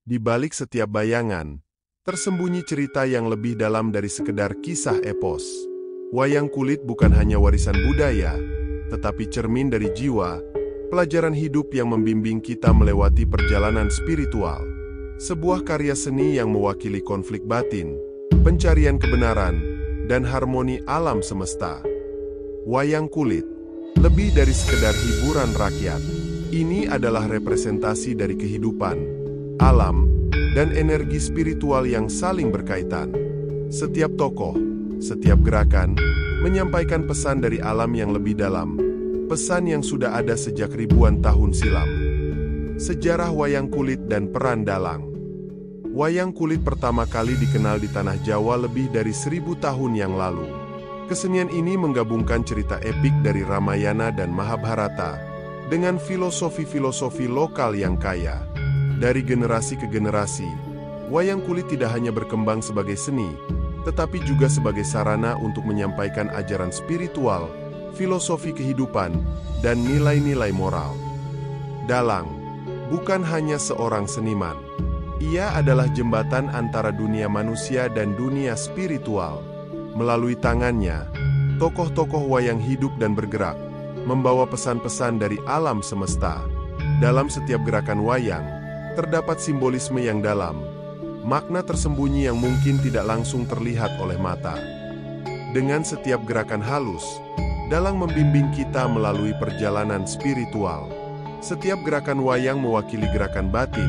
Di balik setiap bayangan, tersembunyi cerita yang lebih dalam dari sekedar kisah epos. Wayang kulit bukan hanya warisan budaya, tetapi cermin dari jiwa, pelajaran hidup yang membimbing kita melewati perjalanan spiritual. Sebuah karya seni yang mewakili konflik batin, pencarian kebenaran, dan harmoni alam semesta. Wayang kulit, lebih dari sekedar hiburan rakyat. Ini adalah representasi dari kehidupan, alam, dan energi spiritual yang saling berkaitan. Setiap tokoh, setiap gerakan, menyampaikan pesan dari alam yang lebih dalam, pesan yang sudah ada sejak ribuan tahun silam. Sejarah wayang kulit dan peran dalang. Wayang kulit pertama kali dikenal di tanah Jawa lebih dari 1000 tahun yang lalu. Kesenian ini menggabungkan cerita epik dari Ramayana dan Mahabharata dengan filosofi-filosofi lokal yang kaya. Dari generasi ke generasi, wayang kulit tidak hanya berkembang sebagai seni, tetapi juga sebagai sarana untuk menyampaikan ajaran spiritual, filosofi kehidupan, dan nilai-nilai moral. Dalang bukan hanya seorang seniman. Ia adalah jembatan antara dunia manusia dan dunia spiritual. Melalui tangannya, tokoh-tokoh wayang hidup dan bergerak, membawa pesan-pesan dari alam semesta. Dalam setiap gerakan wayang, terdapat simbolisme yang dalam, makna tersembunyi yang mungkin tidak langsung terlihat oleh mata. Dengan setiap gerakan halus, dalang membimbing kita melalui perjalanan spiritual. Setiap gerakan wayang mewakili gerakan batin,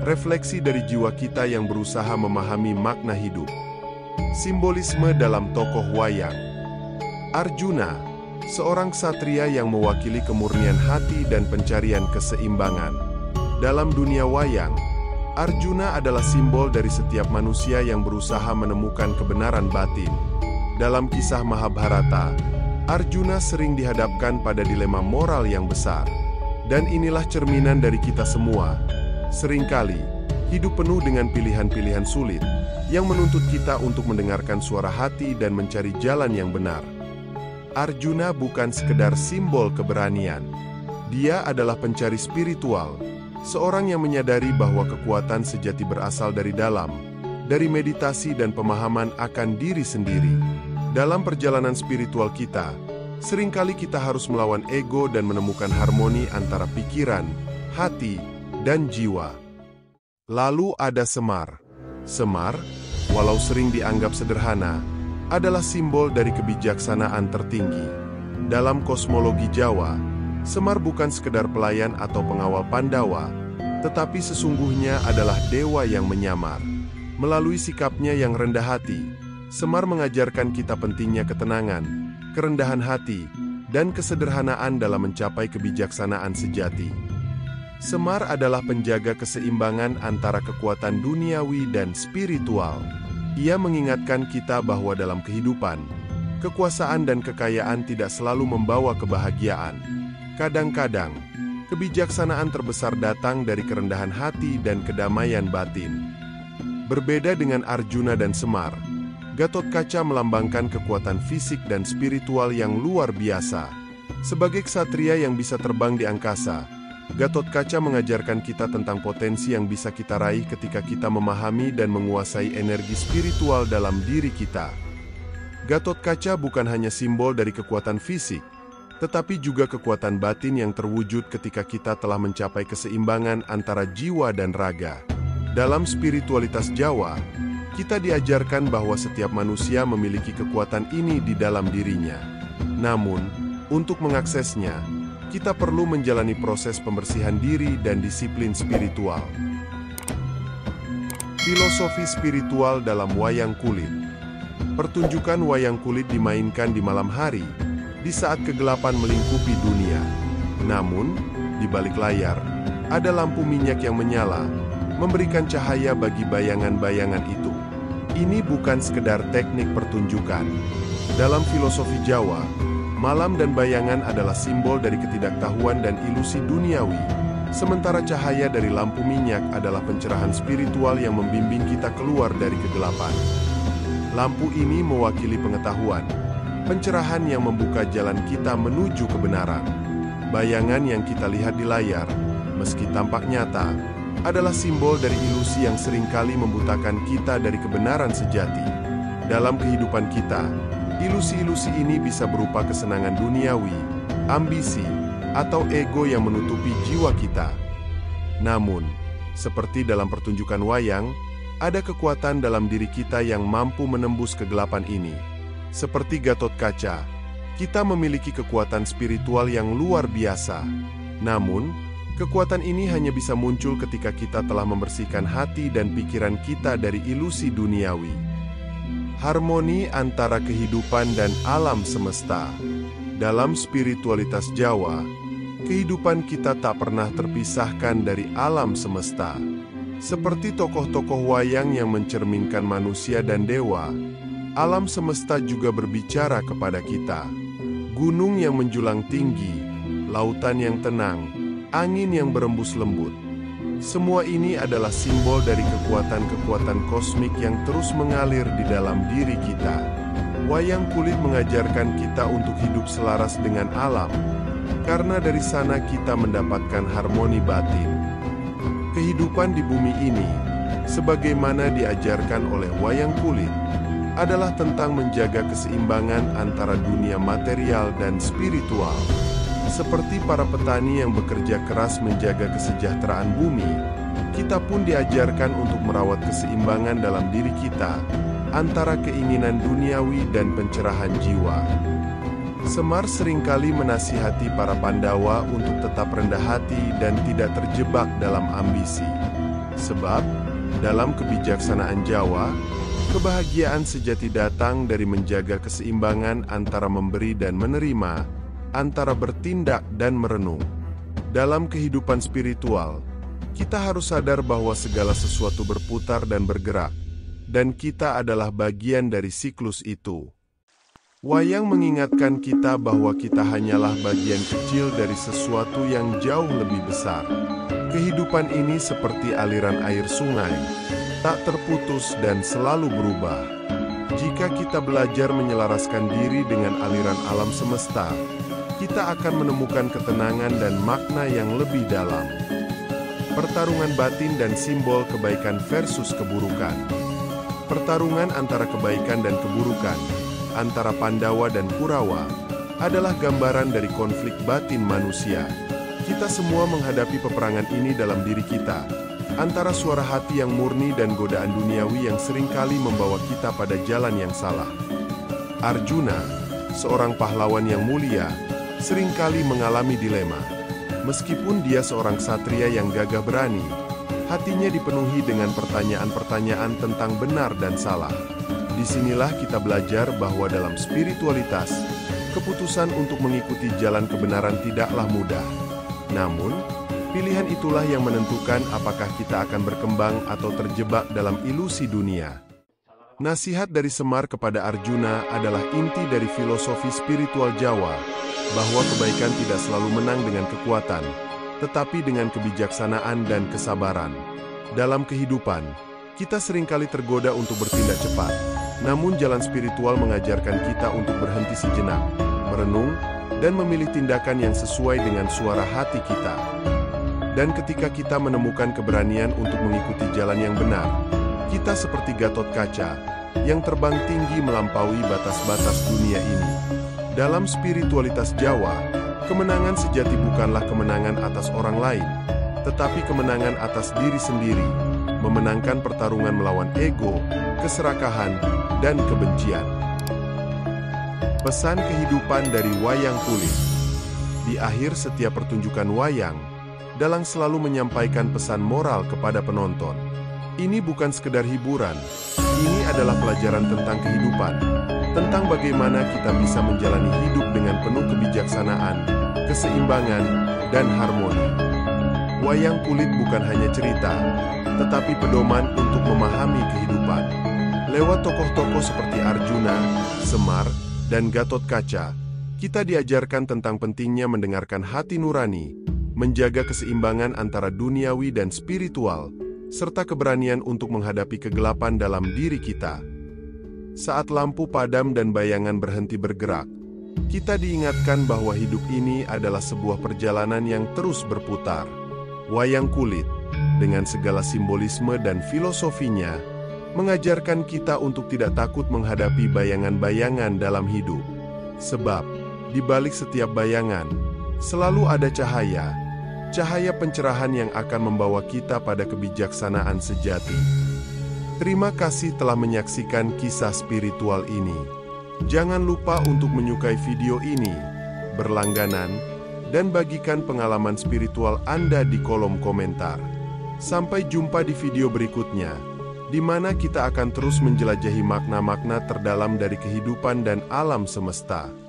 refleksi dari jiwa kita yang berusaha memahami makna hidup. Simbolisme dalam tokoh wayang. Arjuna, seorang ksatria yang mewakili kemurnian hati dan pencarian keseimbangan. Dalam dunia wayang, Arjuna adalah simbol dari setiap manusia yang berusaha menemukan kebenaran batin. Dalam kisah Mahabharata, Arjuna sering dihadapkan pada dilema moral yang besar. Dan inilah cerminan dari kita semua. Seringkali, hidup penuh dengan pilihan-pilihan sulit, yang menuntut kita untuk mendengarkan suara hati dan mencari jalan yang benar. Arjuna bukan sekedar simbol keberanian. Dia adalah pencari spiritual, seorang yang menyadari bahwa kekuatan sejati berasal dari dalam, dari meditasi dan pemahaman akan diri sendiri. Dalam perjalanan spiritual kita, seringkali kita harus melawan ego dan menemukan harmoni antara pikiran, hati, dan jiwa. Lalu ada Semar. Semar, walau sering dianggap sederhana, adalah simbol dari kebijaksanaan tertinggi. Dalam kosmologi Jawa, Semar bukan sekedar pelayan atau pengawal Pandawa, tetapi sesungguhnya adalah dewa yang menyamar. Melalui sikapnya yang rendah hati, Semar mengajarkan kita pentingnya ketenangan, kerendahan hati, dan kesederhanaan dalam mencapai kebijaksanaan sejati. Semar adalah penjaga keseimbangan antara kekuatan duniawi dan spiritual. Ia mengingatkan kita bahwa dalam kehidupan, kekuasaan dan kekayaan tidak selalu membawa kebahagiaan. Kadang-kadang, kebijaksanaan terbesar datang dari kerendahan hati dan kedamaian batin. Berbeda dengan Arjuna dan Semar, Gatotkaca melambangkan kekuatan fisik dan spiritual yang luar biasa. Sebagai ksatria yang bisa terbang di angkasa, Gatotkaca mengajarkan kita tentang potensi yang bisa kita raih ketika kita memahami dan menguasai energi spiritual dalam diri kita. Gatotkaca bukan hanya simbol dari kekuatan fisik, tetapi juga kekuatan batin yang terwujud ketika kita telah mencapai keseimbangan antara jiwa dan raga. Dalam spiritualitas Jawa, kita diajarkan bahwa setiap manusia memiliki kekuatan ini di dalam dirinya. Namun, untuk mengaksesnya, kita perlu menjalani proses pembersihan diri dan disiplin spiritual. Filosofi spiritual dalam wayang kulit. Pertunjukan wayang kulit dimainkan di malam hari, di saat kegelapan melingkupi dunia. Namun, di balik layar, ada lampu minyak yang menyala, memberikan cahaya bagi bayangan-bayangan itu. Ini bukan sekedar teknik pertunjukan. Dalam filosofi Jawa, malam dan bayangan adalah simbol dari ketidaktahuan dan ilusi duniawi, sementara cahaya dari lampu minyak adalah pencerahan spiritual yang membimbing kita keluar dari kegelapan. Lampu ini mewakili pengetahuan, pencerahan yang membuka jalan kita menuju kebenaran. Bayangan yang kita lihat di layar, meski tampak nyata, adalah simbol dari ilusi yang seringkali membutakan kita dari kebenaran sejati. Dalam kehidupan kita, ilusi-ilusi ini bisa berupa kesenangan duniawi, ambisi, atau ego yang menutupi jiwa kita. Namun, seperti dalam pertunjukan wayang, ada kekuatan dalam diri kita yang mampu menembus kegelapan ini. Seperti Gatotkaca, kita memiliki kekuatan spiritual yang luar biasa. Namun, kekuatan ini hanya bisa muncul ketika kita telah membersihkan hati dan pikiran kita dari ilusi duniawi. Harmoni antara kehidupan dan alam semesta. Dalam spiritualitas Jawa, kehidupan kita tak pernah terpisahkan dari alam semesta. Seperti tokoh-tokoh wayang yang mencerminkan manusia dan dewa, alam semesta juga berbicara kepada kita. Gunung yang menjulang tinggi, lautan yang tenang, angin yang berembus lembut. Semua ini adalah simbol dari kekuatan-kekuatan kosmik yang terus mengalir di dalam diri kita. Wayang kulit mengajarkan kita untuk hidup selaras dengan alam, karena dari sana kita mendapatkan harmoni batin. Kehidupan di bumi ini, sebagaimana diajarkan oleh wayang kulit, adalah tentang menjaga keseimbangan antara dunia material dan spiritual. Seperti para petani yang bekerja keras menjaga kesejahteraan bumi, kita pun diajarkan untuk merawat keseimbangan dalam diri kita, antara keinginan duniawi dan pencerahan jiwa. Semar seringkali menasihati para Pandawa untuk tetap rendah hati dan tidak terjebak dalam ambisi. Sebab, dalam kebijaksanaan Jawa, kebahagiaan sejati datang dari menjaga keseimbangan antara memberi dan menerima, antara bertindak dan merenung. Dalam kehidupan spiritual, kita harus sadar bahwa segala sesuatu berputar dan bergerak, dan kita adalah bagian dari siklus itu. Wayang mengingatkan kita bahwa kita hanyalah bagian kecil dari sesuatu yang jauh lebih besar. Kehidupan ini seperti aliran air sungai, tak terputus dan selalu berubah. Jika kita belajar menyelaraskan diri dengan aliran alam semesta, kita akan menemukan ketenangan dan makna yang lebih dalam. Pertarungan batin dan simbol kebaikan versus keburukan. Pertarungan antara kebaikan dan keburukan, antara Pandawa dan Kurawa, adalah gambaran dari konflik batin manusia. Kita semua menghadapi peperangan ini dalam diri kita, antara suara hati yang murni dan godaan duniawi yang seringkali membawa kita pada jalan yang salah. Arjuna, seorang pahlawan yang mulia, seringkali mengalami dilema. Meskipun dia seorang satria yang gagah berani, hatinya dipenuhi dengan pertanyaan-pertanyaan tentang benar dan salah. Disinilah kita belajar bahwa dalam spiritualitas, keputusan untuk mengikuti jalan kebenaran tidaklah mudah. Namun, pilihan itulah yang menentukan apakah kita akan berkembang atau terjebak dalam ilusi dunia. Nasihat dari Semar kepada Arjuna adalah inti dari filosofi spiritual Jawa, bahwa kebaikan tidak selalu menang dengan kekuatan, tetapi dengan kebijaksanaan dan kesabaran. Dalam kehidupan, kita seringkali tergoda untuk bertindak cepat, namun jalan spiritual mengajarkan kita untuk berhenti sejenak, merenung, dan memilih tindakan yang sesuai dengan suara hati kita. Dan ketika kita menemukan keberanian untuk mengikuti jalan yang benar, kita seperti Gatotkaca, yang terbang tinggi melampaui batas-batas dunia ini. Dalam spiritualitas Jawa, kemenangan sejati bukanlah kemenangan atas orang lain, tetapi kemenangan atas diri sendiri, memenangkan pertarungan melawan ego, keserakahan, dan kebencian. Pesan kehidupan dari wayang kulit. Di akhir setiap pertunjukan wayang, Dalang selalu menyampaikan pesan moral kepada penonton. Ini bukan sekedar hiburan, ini adalah pelajaran tentang kehidupan, tentang bagaimana kita bisa menjalani hidup dengan penuh kebijaksanaan, keseimbangan, dan harmoni. Wayang kulit bukan hanya cerita, tetapi pedoman untuk memahami kehidupan. Lewat tokoh-tokoh seperti Arjuna, Semar, dan Gatotkaca, kita diajarkan tentang pentingnya mendengarkan hati nurani, menjaga keseimbangan antara duniawi dan spiritual, serta keberanian untuk menghadapi kegelapan dalam diri kita. Saat lampu padam dan bayangan berhenti bergerak, kita diingatkan bahwa hidup ini adalah sebuah perjalanan yang terus berputar. Wayang kulit dengan segala simbolisme dan filosofinya, mengajarkan kita untuk tidak takut menghadapi bayangan-bayangan dalam hidup. Sebab, di balik setiap bayangan, selalu ada cahaya pencerahan yang akan membawa kita pada kebijaksanaan sejati. Terima kasih telah menyaksikan kisah spiritual ini. Jangan lupa untuk menyukai video ini, berlangganan, dan bagikan pengalaman spiritual Anda di kolom komentar. Sampai jumpa di video berikutnya, di mana kita akan terus menjelajahi makna-makna terdalam dari kehidupan dan alam semesta.